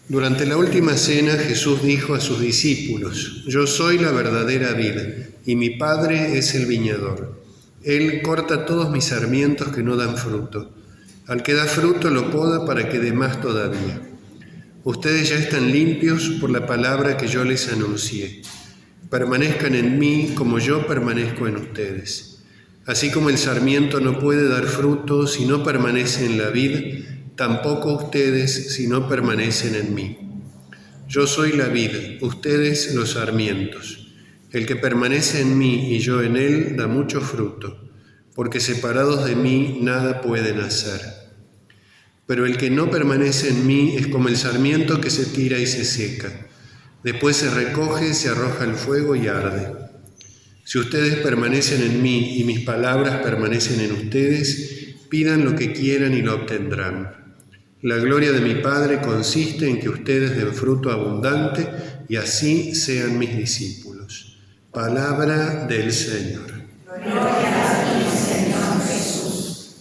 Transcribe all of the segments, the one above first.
Durante la última cena Jesús dijo a sus discípulos: Yo soy la verdadera vid, y mi Padre es el viñador. Él corta todos mis sarmientos que no dan fruto. Al que da fruto lo poda para que dé más todavía. Ustedes ya están limpios por la palabra que yo les anuncié. Permanezcan en mí como yo permanezco en ustedes. Así como el sarmiento no puede dar fruto si no permanece en la vid, tampoco ustedes si no permanecen en mí. Yo soy la vid, ustedes los sarmientos. El que permanece en mí y yo en él da mucho fruto, porque separados de mí nada pueden hacer. Pero el que no permanece en mí es como el sarmiento que se tira y se seca. Después se recoge, se arroja al fuego y arde. Si ustedes permanecen en mí y mis palabras permanecen en ustedes, pidan lo que quieran y lo obtendrán. La gloria de mi Padre consiste en que ustedes den fruto abundante y así sean mis discípulos. Palabra del Señor. Gloria a ti, Señor Jesús.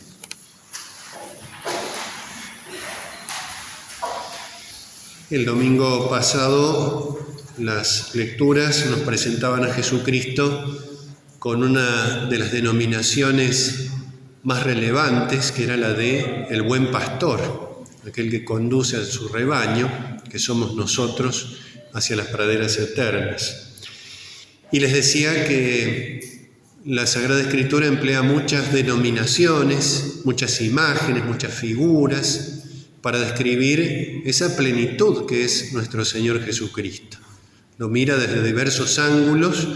El domingo pasado las lecturas nos presentaban a Jesucristo con una de las denominaciones más relevantes, que era la de el buen pastor, aquel que conduce a su rebaño, que somos nosotros, hacia las praderas eternas. Y les decía que la Sagrada Escritura emplea muchas denominaciones, muchas imágenes, muchas figuras, para describir esa plenitud que es nuestro Señor Jesucristo. Lo mira desde diversos ángulos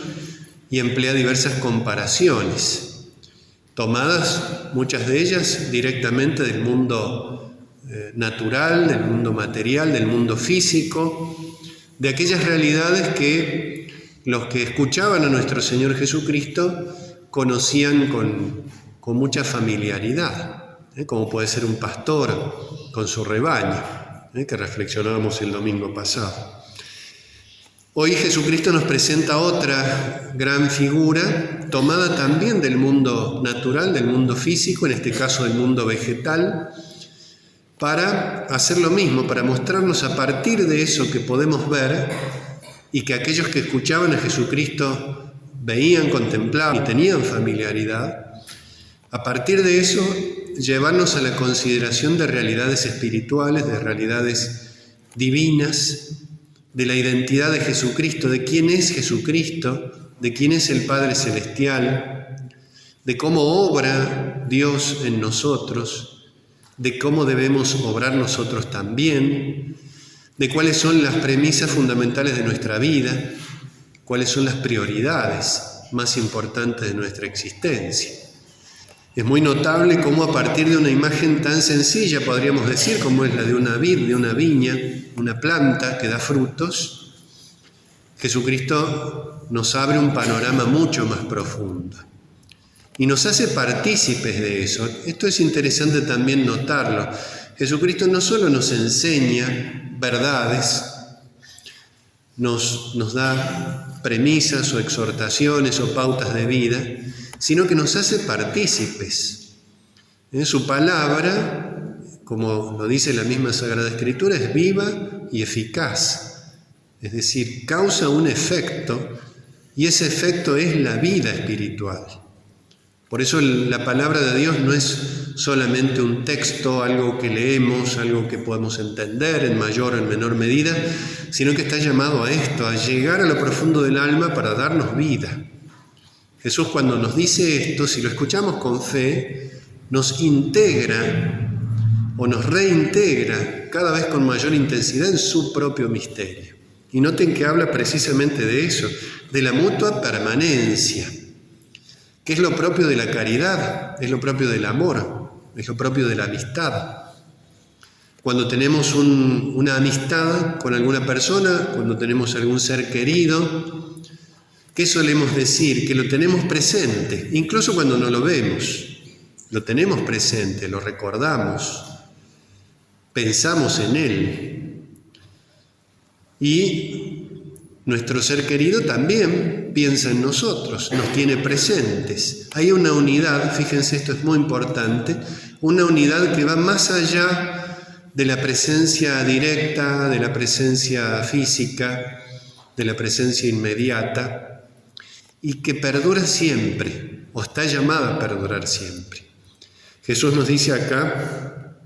y emplea diversas comparaciones, tomadas muchas de ellas directamente del mundo natural, del mundo material, del mundo físico, de aquellas realidades que los que escuchaban a nuestro Señor Jesucristo conocían con mucha familiaridad, como puede ser un pastor con su rebaño, que reflexionábamos el domingo pasado. Hoy Jesucristo nos presenta otra gran figura, tomada también del mundo natural, del mundo físico, en este caso del mundo vegetal, para hacer lo mismo, para mostrarnos a partir de eso que podemos ver y que aquellos que escuchaban a Jesucristo veían, contemplaban y tenían familiaridad, a partir de eso llevarnos a la consideración de realidades espirituales, de realidades divinas, de la identidad de Jesucristo, de quién es Jesucristo, de quién es el Padre Celestial, de cómo obra Dios en nosotros, de cómo debemos obrar nosotros también, de cuáles son las premisas fundamentales de nuestra vida, cuáles son las prioridades más importantes de nuestra existencia. Es muy notable cómo a partir de una imagen tan sencilla, podríamos decir, como es la de una vid, de una viña, una planta que da frutos, Jesucristo nos abre un panorama mucho más profundo y nos hace partícipes de eso. Esto es interesante también notarlo. Jesucristo no solo nos enseña verdades, nos da premisas o exhortaciones o pautas de vida, sino que nos hace partícipes. Su palabra, como lo dice la misma Sagrada Escritura, es viva y eficaz. Es decir, causa un efecto y ese efecto es la vida espiritual. Por eso la palabra de Dios no es solamente un texto, algo que leemos, algo que podemos entender en mayor o en menor medida, sino que está llamado a esto, a llegar a lo profundo del alma para darnos vida. Jesús, cuando nos dice esto, si lo escuchamos con fe, nos integra o nos reintegra cada vez con mayor intensidad en su propio misterio. Y noten que habla precisamente de eso, de la mutua permanencia, que es lo propio de la caridad, es lo propio del amor, es lo propio de la amistad. Cuando tenemos una amistad con alguna persona, cuando tenemos algún ser querido, ¿qué solemos decir? Que lo tenemos presente, incluso cuando no lo vemos. Lo tenemos presente, lo recordamos, pensamos en él. Y nuestro ser querido también piensa en nosotros, nos tiene presentes. Hay una unidad, fíjense, esto es muy importante, una unidad que va más allá de la presencia directa, de la presencia física, de la presencia inmediata, y que perdura siempre, o está llamada a perdurar siempre. Jesús nos dice acá,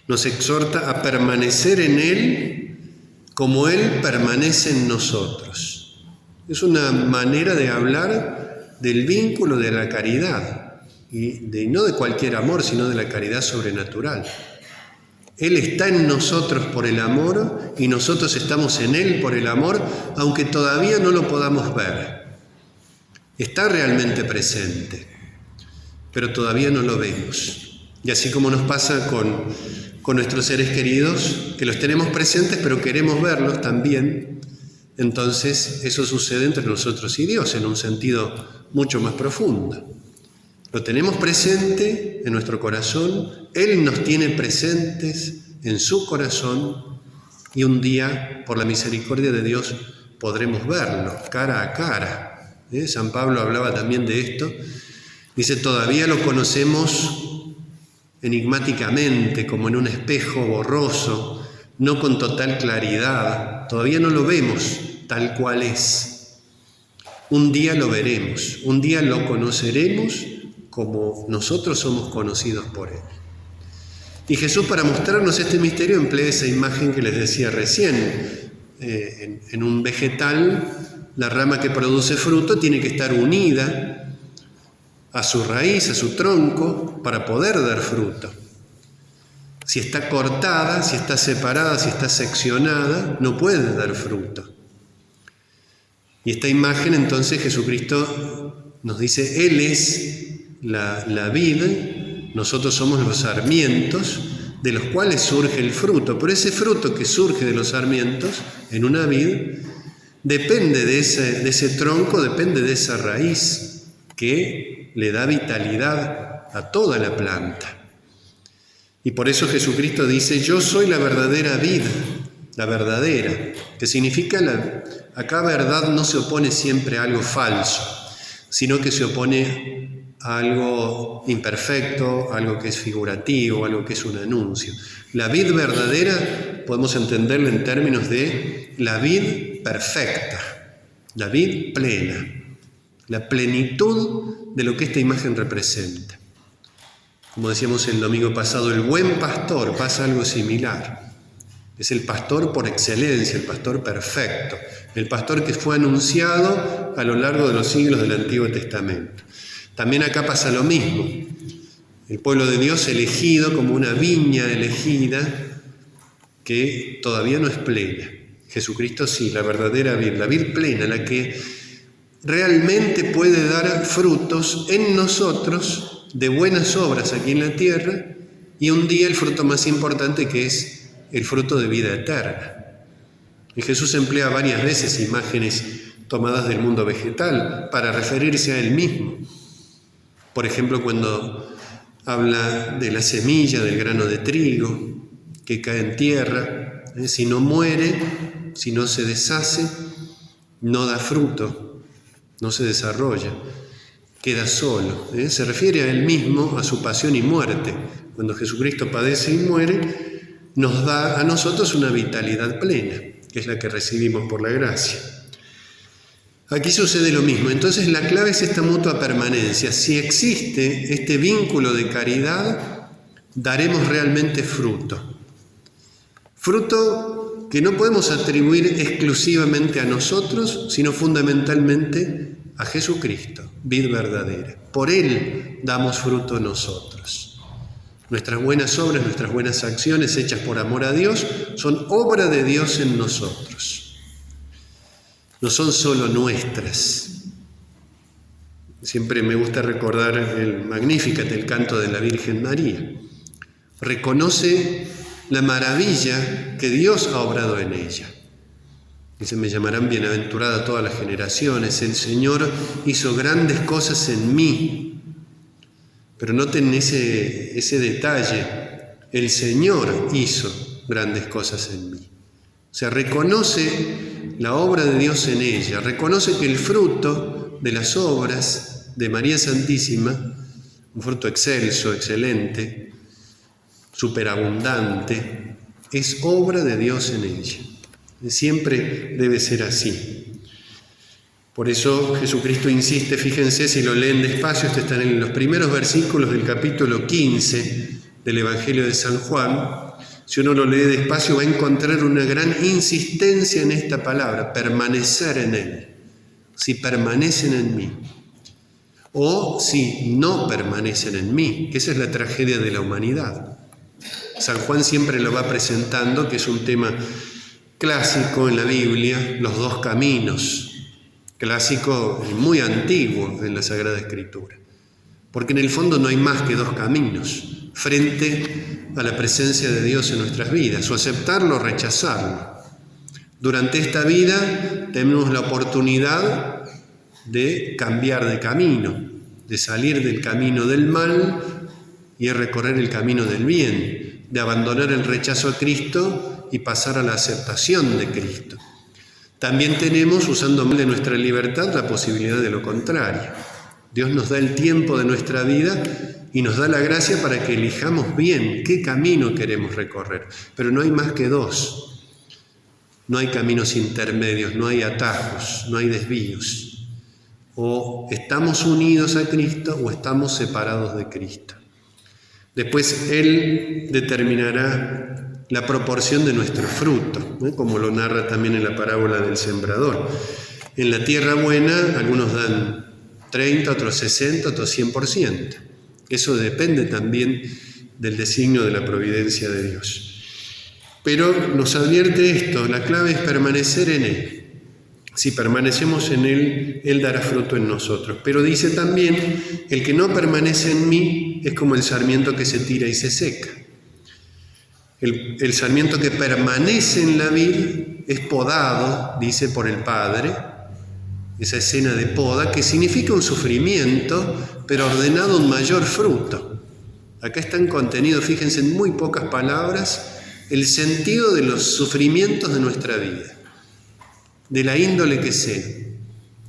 nos exhorta a permanecer en Él como Él permanece en nosotros. Es una manera de hablar del vínculo de la caridad, y no de cualquier amor, sino de la caridad sobrenatural. Él está en nosotros por el amor y nosotros estamos en Él por el amor, aunque todavía no lo podamos ver. Está realmente presente, pero todavía no lo vemos. Y así como nos pasa con nuestros seres queridos, que los tenemos presentes, pero queremos verlos también, entonces eso sucede entre nosotros y Dios en un sentido mucho más profundo. Lo tenemos presente en nuestro corazón, Él nos tiene presentes en su corazón, y un día, por la misericordia de Dios, podremos verlo cara a cara. San Pablo hablaba también de esto. Dice, todavía lo conocemos enigmáticamente, como en un espejo borroso, no con total claridad. Todavía no lo vemos tal cual es. Un día lo veremos, un día lo conoceremos como nosotros somos conocidos por Él. Y Jesús, para mostrarnos este misterio, emplea esa imagen que les decía recién. En un vegetal, la rama que produce fruto tiene que estar unida a su raíz, a su tronco, para poder dar fruto. Si está cortada, si está separada, si está seccionada, no puede dar fruto. Y esta imagen, entonces, Jesucristo nos dice, Él es la vid, nosotros somos los sarmientos, de los cuales surge el fruto. Pero ese fruto que surge de los sarmientos, en una vid, depende de ese tronco, depende de esa raíz que le da vitalidad a toda la planta. Y por eso Jesucristo dice, yo soy la verdadera vid, la verdadera, que significa, acá verdad no se opone siempre a algo falso, sino que se opone a algo imperfecto, algo que es figurativo, algo que es un anuncio. La vid verdadera podemos entenderla en términos de la vid perfecta, la vid plena, la plenitud de lo que esta imagen representa. Como decíamos el domingo pasado, el buen pastor pasa algo similar. Es el pastor por excelencia, el pastor perfecto, el pastor que fue anunciado a lo largo de los siglos del Antiguo Testamento. También acá pasa lo mismo. El pueblo de Dios elegido como una viña elegida que todavía no es plena. Jesucristo sí, la verdadera vid, la vid plena, la que realmente puede dar frutos en nosotros de buenas obras aquí en la tierra, y un día el fruto más importante, que es el fruto de vida eterna. Y Jesús emplea varias veces imágenes tomadas del mundo vegetal para referirse a Él mismo. Por ejemplo, cuando habla de la semilla del grano de trigo que cae en tierra, si no muere, si no se deshace, no da fruto, no se desarrolla, queda solo. Se refiere a Él mismo, a su pasión y muerte. Cuando Jesucristo padece y muere, nos da a nosotros una vitalidad plena, que es la que recibimos por la gracia. Aquí sucede lo mismo. Entonces la clave es esta mutua permanencia. Si existe este vínculo de caridad, daremos realmente fruto. Fruto que no podemos atribuir exclusivamente a nosotros, sino fundamentalmente a Jesucristo, vid verdadera. Por Él damos fruto nosotros. Nuestras buenas obras, nuestras buenas acciones hechas por amor a Dios, son obra de Dios en nosotros. No son solo nuestras. Siempre me gusta recordar el Magnificat, el canto de la Virgen María. Reconoce la maravilla que Dios ha obrado en ella. Dice, me llamarán bienaventurada todas las generaciones. El Señor hizo grandes cosas en mí. Pero noten ese detalle. El Señor hizo grandes cosas en mí. O sea, reconoce la obra de Dios en ella, reconoce que el fruto de las obras de María Santísima, un fruto excelso, excelente, superabundante, es obra de Dios en ella. Siempre debe ser así. Por eso Jesucristo insiste, fíjense si lo leen despacio, están en los primeros versículos del capítulo 15 del Evangelio de San Juan. Si uno lo lee despacio va a encontrar una gran insistencia en esta palabra, permanecer en Él. Si permanecen en mí, o si no permanecen en mí, que esa es la tragedia de la humanidad. San Juan siempre lo va presentando, que es un tema clásico en la Biblia, los dos caminos. Clásico y muy antiguo en la Sagrada Escritura, porque en el fondo no hay más que dos caminos frente a la presencia de Dios en nuestras vidas, o aceptarlo o rechazarlo. Durante esta vida tenemos la oportunidad de cambiar de camino, de salir del camino del mal y recorrer el camino del bien, de abandonar el rechazo a Cristo y pasar a la aceptación de Cristo. También tenemos, usando mal de nuestra libertad, la posibilidad de lo contrario. Dios nos da el tiempo de nuestra vida y nos da la gracia para que elijamos bien qué camino queremos recorrer. Pero no hay más que dos. No hay caminos intermedios, no hay atajos, no hay desvíos. O estamos unidos a Cristo o estamos separados de Cristo. Después Él determinará la proporción de nuestro fruto, como lo narra también en la parábola del sembrador. En la tierra buena, algunos dan 30, otros 60, otros 100%. Eso depende también del designio de la providencia de Dios. Pero nos advierte esto, la clave es permanecer en Él. Si permanecemos en Él, Él dará fruto en nosotros. Pero dice también, el que no permanece en mí es como el sarmiento que se tira y se seca. El sarmiento que permanece en la vid es podado, dice, por el Padre, esa escena de poda, que significa un sufrimiento, pero ordenado a un mayor fruto. Acá están contenidos, fíjense, en muy pocas palabras, el sentido de los sufrimientos de nuestra vida, de la índole que sea,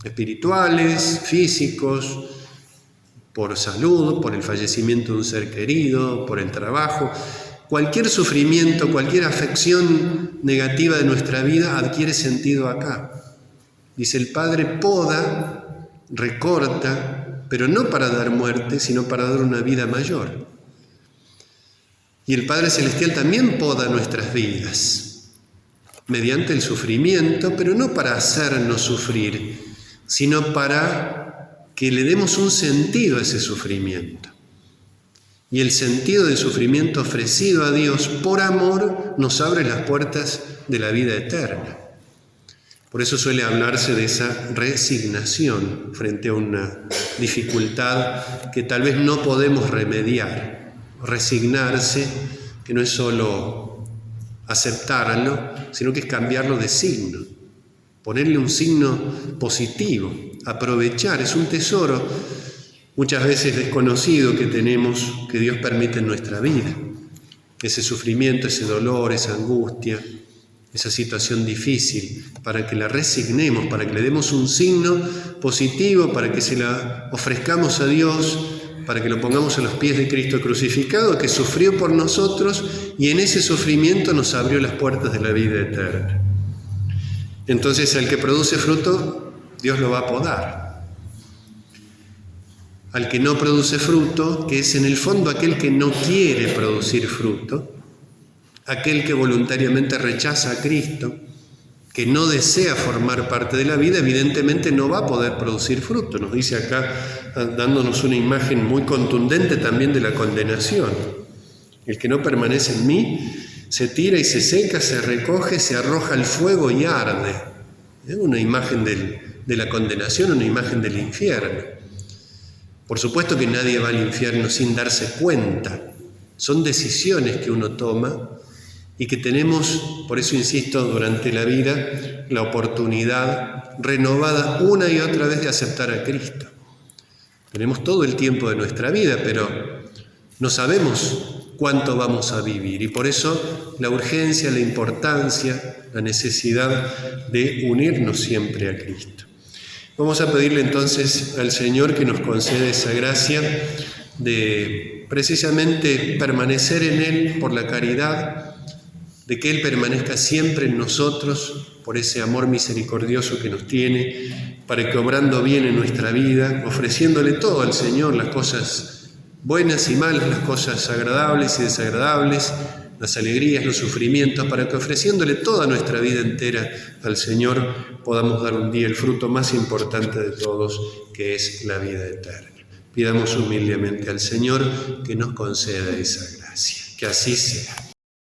espirituales, físicos, por salud, por el fallecimiento de un ser querido, por el trabajo. Cualquier sufrimiento, cualquier afección negativa de nuestra vida adquiere sentido acá. Dice, el Padre poda, recorta, pero no para dar muerte, sino para dar una vida mayor. Y el Padre Celestial también poda nuestras vidas, mediante el sufrimiento, pero no para hacernos sufrir, sino para que le demos un sentido a ese sufrimiento. Y el sentido del sufrimiento ofrecido a Dios por amor nos abre las puertas de la vida eterna. Por eso suele hablarse de esa resignación frente a una dificultad que tal vez no podemos remediar. Resignarse, que no es solo aceptarlo, sino que es cambiarlo de signo. Ponerle un signo positivo, aprovechar, es un tesoro muchas veces desconocido que tenemos, que Dios permite en nuestra vida. Ese sufrimiento, ese dolor, esa angustia, esa situación difícil, para que la resignemos, para que le demos un signo positivo, para que se la ofrezcamos a Dios, para que lo pongamos a los pies de Cristo crucificado, que sufrió por nosotros y en ese sufrimiento nos abrió las puertas de la vida eterna. Entonces, al que produce fruto, Dios lo va a podar. Al que no produce fruto, que es en el fondo aquel que no quiere producir fruto, aquel que voluntariamente rechaza a Cristo, que no desea formar parte de la vida, evidentemente no va a poder producir fruto. Nos dice acá, dándonos una imagen muy contundente también de la condenación. El que no permanece en mí, se tira y se seca, se recoge, se arroja al fuego y arde. Es una imagen de la condenación, una imagen del infierno. Por supuesto que nadie va al infierno sin darse cuenta. Son decisiones que uno toma y que tenemos, por eso insisto, durante la vida, la oportunidad renovada una y otra vez de aceptar a Cristo. Tenemos todo el tiempo de nuestra vida, pero no sabemos cuánto vamos a vivir. Y por eso la urgencia, la importancia, la necesidad de unirnos siempre a Cristo. Vamos a pedirle entonces al Señor que nos conceda esa gracia de precisamente permanecer en Él por la caridad, de que Él permanezca siempre en nosotros por ese amor misericordioso que nos tiene, para que obrando bien en nuestra vida, ofreciéndole todo al Señor, las cosas buenas y malas, las cosas agradables y desagradables, las alegrías, los sufrimientos, para que ofreciéndole toda nuestra vida entera al Señor podamos dar un día el fruto más importante de todos, que es la vida eterna. Pidamos humildemente al Señor que nos conceda esa gracia. Que así sea.